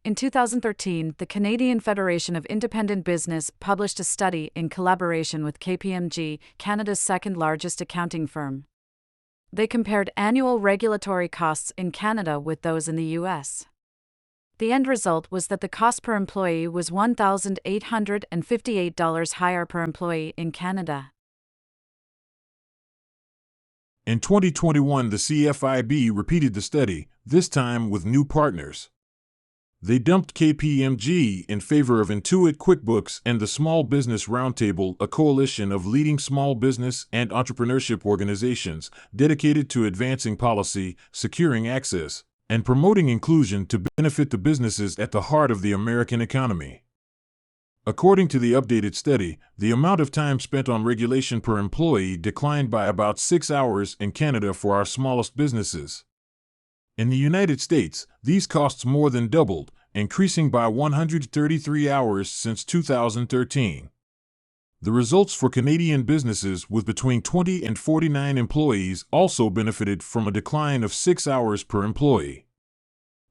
In 2013, the Canadian Federation of Independent Business published a study in collaboration with KPMG, Canada's second-largest accounting firm. They compared annual regulatory costs in Canada with those in the U.S. The end result was that the cost per employee was $1,858 higher per employee in Canada. In 2021, the CFIB repeated the study, this time with new partners. They dumped KPMG in favor of Intuit, Quickbooks, and the Small Business Roundtable, a coalition of leading small business and entrepreneurship organizations dedicated to advancing policy, securing access, and promoting inclusion to benefit the businesses at the heart of the American economy. According to the updated study, the amount of time spent on regulation per employee declined by about 6 hours in Canada for our smallest businesses. In the United States, these costs more than doubled, increasing by 133 hours since 2013. The results for Canadian businesses with between 20 and 49 employees also benefited from a decline of 6 hours per employee.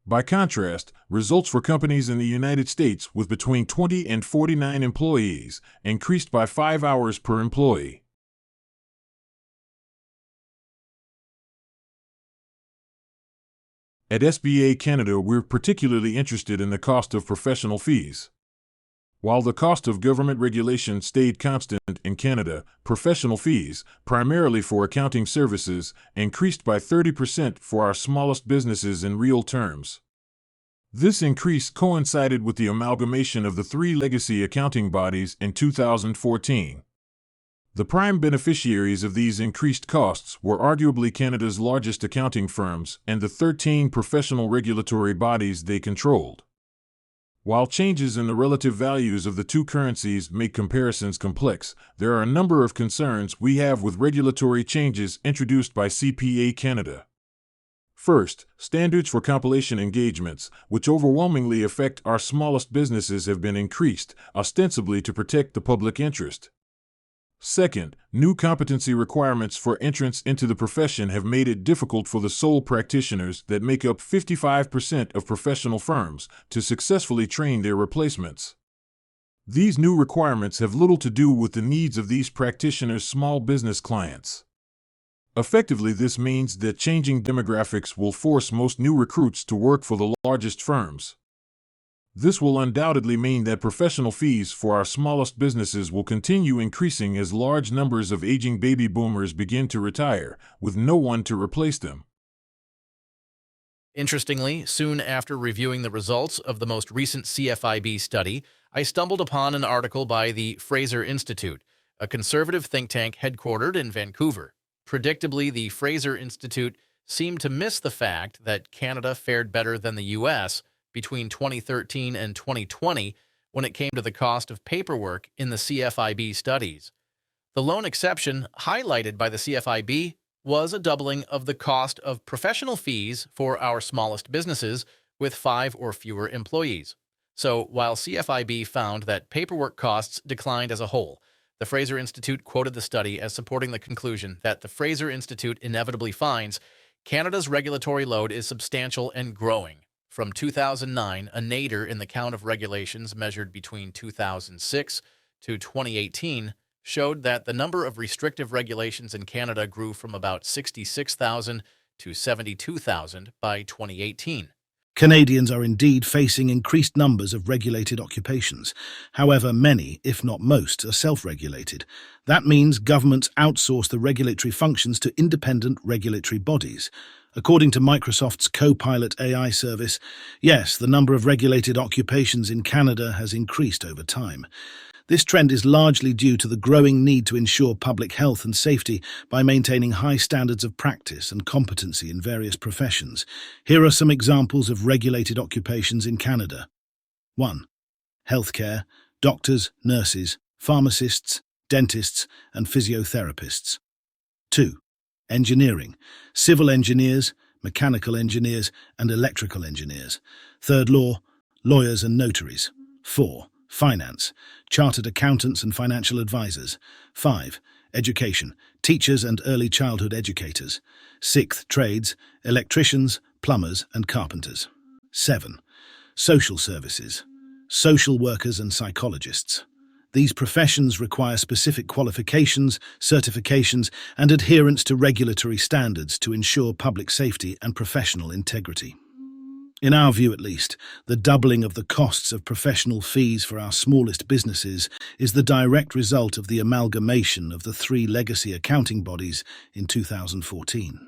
By contrast, results for companies in the United States with between 20 and 49 employees increased by 5 hours per employee. At SBA Canada, we're particularly interested in the cost of professional fees. While the cost of government regulation stayed constant in Canada, professional fees, primarily for accounting services, increased by 30% for our smallest businesses in real terms. This increase coincided with the amalgamation of the three legacy accounting bodies in 2014. The prime beneficiaries of these increased costs were arguably Canada's largest accounting firms and the 13 professional regulatory bodies they controlled. While changes in the relative values of the two currencies make comparisons complex, there are a number of concerns we have with regulatory changes introduced by CPA Canada. First, standards for compilation engagements, which overwhelmingly affect our smallest businesses, have been increased, ostensibly to protect the public interest. Second, new competency requirements for entrance into the profession have made it difficult for the sole practitioners that make up 55% of professional firms to successfully train their replacements. These new requirements have little to do with the needs of these practitioners' small business clients. Effectively, this means that changing demographics will force most new recruits to work for the largest firms. This will undoubtedly mean that professional fees for our smallest businesses will continue increasing as large numbers of aging baby boomers begin to retire, with no one to replace them. Interestingly, soon after reviewing the results of the most recent CFIB study, I stumbled upon an article by the Fraser Institute, a conservative think tank headquartered in Vancouver. Predictably, the Fraser Institute seemed to miss the fact that Canada fared better than the U.S. between 2013 and 2020 when it came to the cost of paperwork in the CFIB studies. The lone exception highlighted by the CFIB was a doubling of the cost of professional fees for our smallest businesses with 5 or fewer employees. So while CFIB found that paperwork costs declined as a whole, the Fraser Institute quoted the study as supporting the conclusion that the Fraser Institute inevitably finds Canada's regulatory load is substantial and growing. From 2009, a nadir in the count of regulations measured between 2006 to 2018 showed that the number of restrictive regulations in Canada grew from about 66,000 to 72,000 by 2018. Canadians are indeed facing increased numbers of regulated occupations. However, many, if not most, are self-regulated. That means governments outsource the regulatory functions to independent regulatory bodies. According to Microsoft's Copilot AI service, yes, the number of regulated occupations in Canada has increased over time. This trend is largely due to the growing need to ensure public health and safety by maintaining high standards of practice and competency in various professions. Here are some examples of regulated occupations in Canada. 1. Healthcare, doctors, nurses, pharmacists, dentists, and physiotherapists. 2. Engineering, civil engineers, mechanical engineers, and electrical engineers. 3rd, law, lawyers and notaries. 4. Finance, chartered accountants and financial advisors. 5. Education, teachers and early childhood educators. 6th, trades, electricians, plumbers and carpenters. 7. Social services, social workers and psychologists. These professions require specific qualifications, certifications, and adherence to regulatory standards to ensure public safety and professional integrity. In our view at least, the doubling of the costs of professional fees for our smallest businesses is the direct result of the amalgamation of the three legacy accounting bodies in 2014.